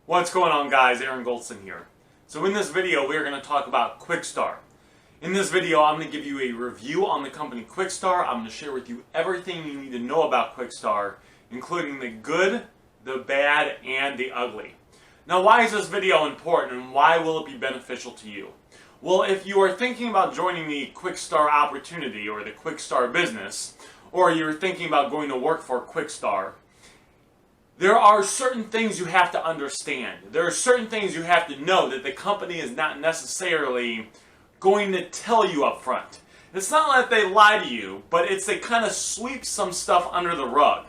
What's going on, guys? Aaron Goldson here. So in this video we're going to talk about Quixtar. In this video I'm going to give you a review on the company Quixtar. I'm going to share with you everything you need to know about Quixtar, including the good, the bad, and the ugly. Now, why is this video important and why will it be beneficial to you? Well, if you are thinking about joining the Quixtar opportunity or the Quixtar business, or you're thinking about going to work for Quixtar, there are certain things you have to understand. There are certain things you have to know that the company is not necessarily going to tell you up front. It's not like they lie to you, but it's they kind of sweep some stuff under the rug.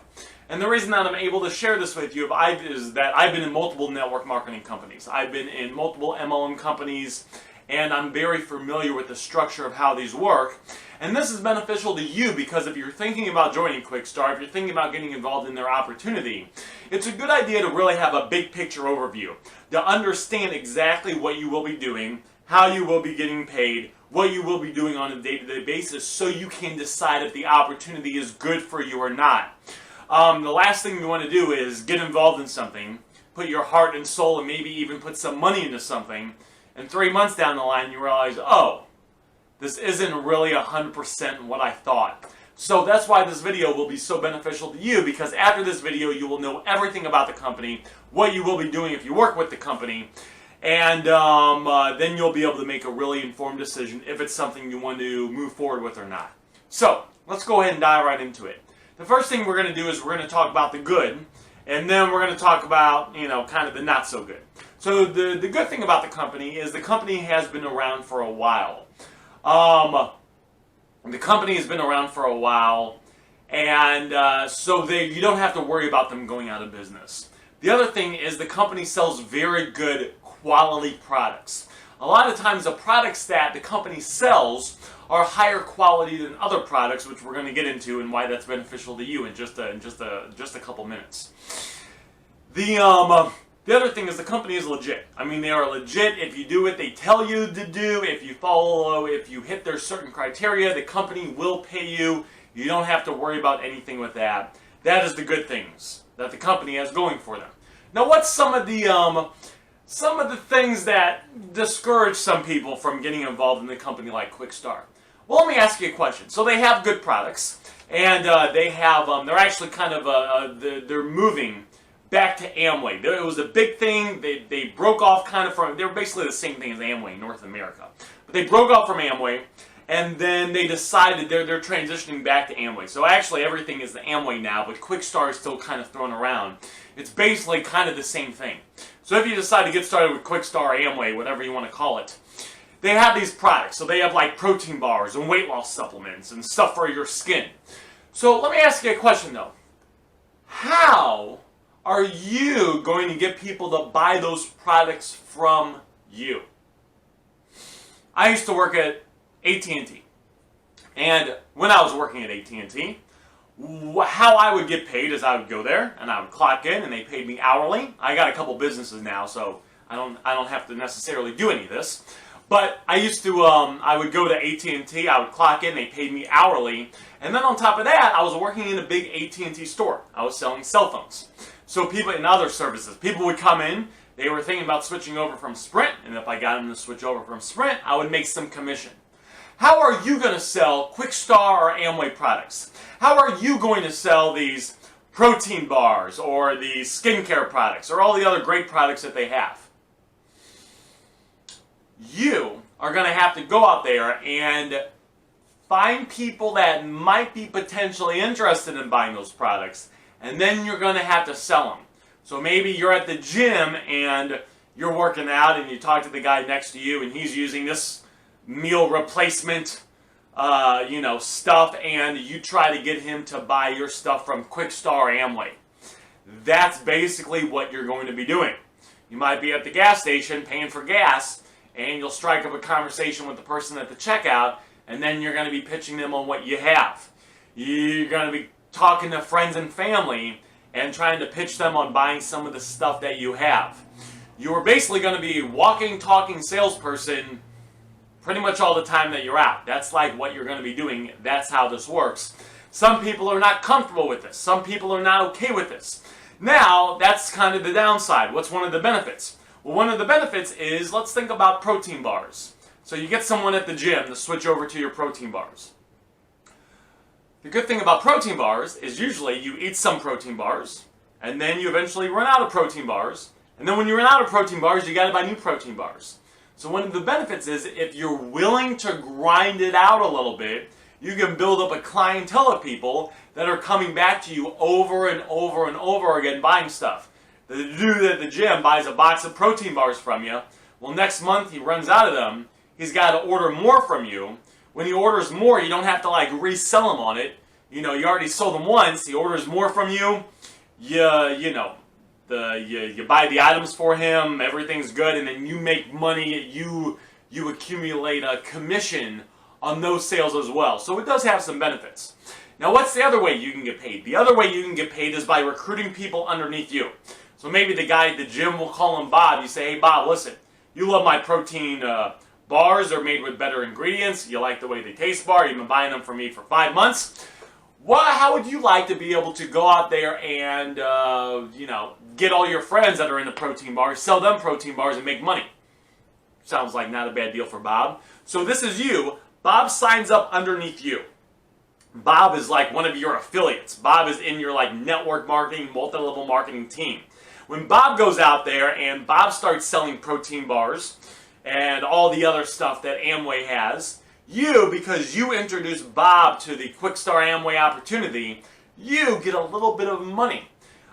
And the reason that I'm able to share this with you is that I've been in multiple network marketing companies. I've been in multiple MLM companies, and I'm very familiar with the structure of how these work. And this is beneficial to you because if you're thinking about joining Quixtar, if you're thinking about getting involved in their opportunity, it's a good idea to really have a big picture overview, to understand exactly what you will be doing, how you will be getting paid, what you will be doing on a day-to-day basis, so you can decide if the opportunity is good for you or not. The last thing you want to do is get involved in something, put your heart and soul and maybe even put some money into something, and 3 months down the line you realize, oh, this isn't really 100% what I thought. So that's why this video will be so beneficial to you, because after this video you will know everything about the company, what you will be doing if you work with the company, and then you'll be able to make a really informed decision if it's something you want to move forward with or not. So let's go ahead and dive right into it. The first thing we're going to do is we're going to talk about the good, and then we're going to talk about, kind of the not so good. So the good thing about the company is the company has been around for a while. The company has been around for a while, and so you don't have to worry about them going out of business. The other thing is the company sells very good quality products. A lot of times the products that the company sells are higher quality than other products, which we're going to get into and why that's beneficial to you in just a couple minutes. The other thing is the company is legit. I mean, they are legit. If you do what they tell you to do, if you hit their certain criteria, the company will pay you. You don't have to worry about anything with that. That is the good things that the company has going for them. Now, what's some of the things that discourage some people from getting involved in a company like Quixtar? Well, let me ask you a question. So they have good products, and they're actually kind of they're moving back to Amway. It was a big thing. They broke off kind of from, they were basically the same thing as Amway in North America. But they broke off from Amway, and then they decided they're transitioning back to Amway. So actually everything is the Amway now, but Quixtar is still kind of thrown around. It's basically kind of the same thing. So if you decide to get started with Quixtar, Amway, whatever you want to call it, they have these products. So they have like protein bars and weight loss supplements and stuff for your skin. So let me ask you a question though. How are you going to get people to buy those products from you? I used to work at AT&T. And when I was working at AT&T, how I would get paid is I would go there and I would clock in and they paid me hourly. I got a couple businesses now, so I don't have to necessarily do any of this. But I used to, I would go to AT&T, I would clock in, they paid me hourly. And then on top of that, I was working in a big AT&T store. I was selling cell phones. So people in other services, people would come in, they were thinking about switching over from Sprint, and if I got them to switch over from Sprint, I would make some commission. How are you going to sell Quixtar or Amway products? How are you going to sell these protein bars or these skincare products or all the other great products that they have? You are going to have to go out there and find people that might be potentially interested in buying those products, and then you're going to have to sell them. So maybe you're at the gym and you're working out and you talk to the guy next to you and he's using this meal replacement stuff, and you try to get him to buy your stuff from Quixtar or Amway. That's basically what you're going to be doing. You might be at the gas station paying for gas, and you'll strike up a conversation with the person at the checkout, and then you're going to be pitching them on what you have. You're going to be talking to friends and family and trying to pitch them on buying some of the stuff that you have. You're basically going to be a walking, talking salesperson pretty much all the time that you're out. That's like what you're going to be doing. That's how this works. Some people are not comfortable with this. Some people are not okay with this. Now, that's kind of the downside. What's one of the benefits? Well, one of the benefits is, let's think about protein bars. So you get someone at the gym to switch over to your protein bars. The good thing about protein bars is usually you eat some protein bars, and then you eventually run out of protein bars, and then when you run out of protein bars, you got to buy new protein bars. So one of the benefits is if you're willing to grind it out a little bit, you can build up a clientele of people that are coming back to you over and over and over again buying stuff. The dude at the gym buys a box of protein bars from you. Well, next month he runs out of them. He's got to order more from you. When he orders more, you don't have to like resell him on it. You know, you already sold them once. He orders more from you. You buy the items for him. Everything's good, and then you make money. You accumulate a commission on those sales as well. So it does have some benefits. Now, what's the other way you can get paid? The other way you can get paid is by recruiting people underneath you. So maybe the guy at the gym will call him Bob. You say, hey, Bob, listen, you love my protein bars. They're made with better ingredients. You like the way they taste bar. You've been buying them from me for 5 months. How would you like to be able to go out there and, get all your friends that are in the protein bars, sell them protein bars, and make money? Sounds like not a bad deal for Bob. So this is you. Bob signs up underneath you. Bob is like one of your affiliates. Bob is in your like network marketing, multi-level marketing team. When Bob goes out there and Bob starts selling protein bars and all the other stuff that Amway has, you, because you introduced Bob to the Quixtar Amway opportunity, you get a little bit of money.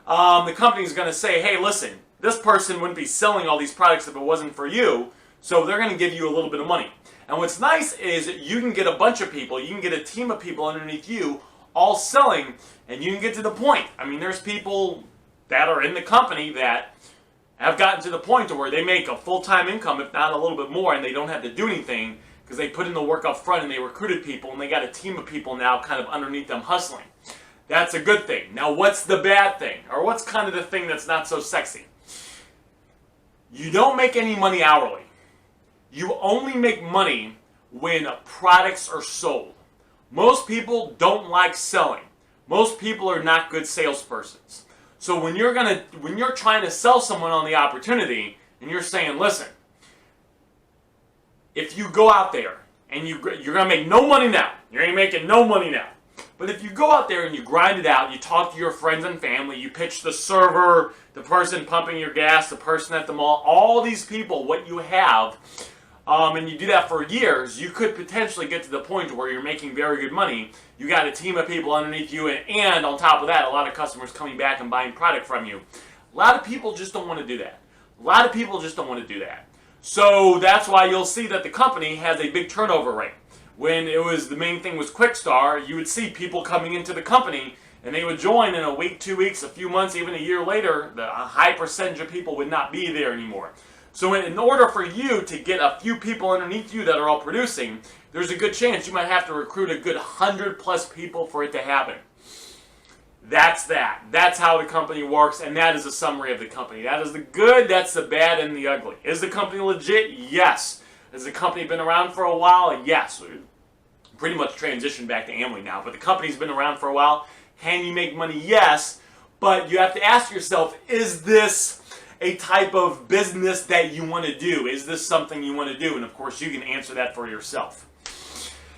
The company's going to say, hey, listen, this person wouldn't be selling all these products if it wasn't for you, so they're going to give you a little bit of money. And what's nice is you can get a bunch of people, you can get a team of people underneath you all selling, and you can get to the point. I mean, there's people that are in the company that have gotten to the point to where they make a full-time income, if not a little bit more, and they don't have to do anything because they put in the work up front and they recruited people and they got a team of people now kind of underneath them hustling. That's a good thing. Now, what's the bad thing? Or what's kind of the thing that's not so sexy? You don't make any money hourly. You only make money when products are sold. Most people don't like selling. Most people are not good salespersons. So when you're trying to sell someone on the opportunity and you're saying, listen, if you go out there and you're going to make no money now, you ain't making no money now. But if you go out there and you grind it out, you talk to your friends and family, you pitch the server, the person pumping your gas, the person at the mall, all these people, what you have, and you do that for years, you could potentially get to the point where you're making very good money. You got a team of people underneath you, and on top of that, a lot of customers coming back and buying product from you. A lot of people just don't want to do that. A lot of people just don't want to do that. So that's why you'll see that the company has a big turnover rate. When the main thing was Quixtar, you would see people coming into the company and they would join in a week, 2 weeks, a few months, even a year later, a high percentage of people would not be there anymore. So in order for you to get a few people underneath you that are all producing, there's a good chance you might have to recruit a good 100+ people for it to happen. That's that. That's how the company works, and that is a summary of the company. That is the good, that's the bad, and the ugly. Is the company legit? Yes. Has the company been around for a while? Yes. We pretty much transitioned back to Amway now, but the company's been around for a while. Can you make money? Yes. But you have to ask yourself, is this a type of business that you want to do? Is this something you want to do? And of course, you can answer that for yourself.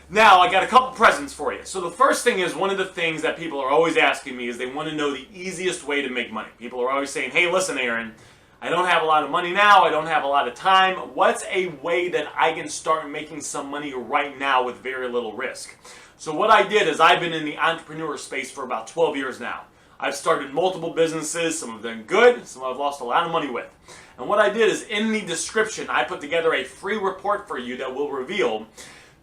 Now, I got a couple presents for you. So the first thing is, one of the things that people are always asking me is they want to know the easiest way to make money. People are always saying, hey, listen, Aaron, I don't have a lot of money now. I don't have a lot of time. What's a way that I can start making some money right now with very little risk? So what I did is I've been in the entrepreneur space for about 12 years now. I've started multiple businesses, some of them good, some I've lost a lot of money with. And what I did is in the description, I put together a free report for you that will reveal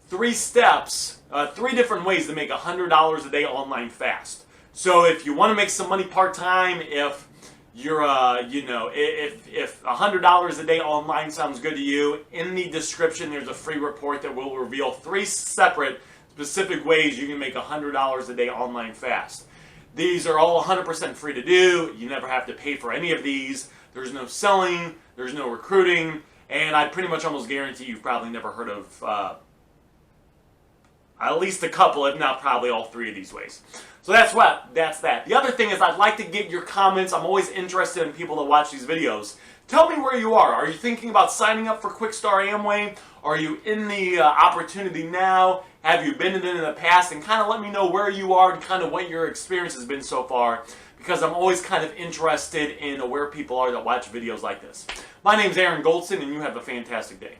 3 steps, 3 different ways to make $100 a day online fast. So if you want to make some money part-time, if you're, if $100 a day online sounds good to you, in the description there's a free report that will reveal 3 separate specific ways you can make $100 a day online fast. These are all 100% free to do. You never have to pay for any of these. There's no selling, there's no recruiting, and I pretty much almost guarantee you've probably never heard of at least a couple, if not probably all three of these ways. So that's that. The other thing is I'd like to get your comments. I'm always interested in people that watch these videos. Tell me where you are. Are you thinking about signing up for Quixtar Amway? Are you in the opportunity now? Have you been in it in the past? And kind of let me know where you are and kind of what your experience has been so far, because I'm always kind of interested in where people are that watch videos like this. My name's Aaron Goldson, and you have a fantastic day.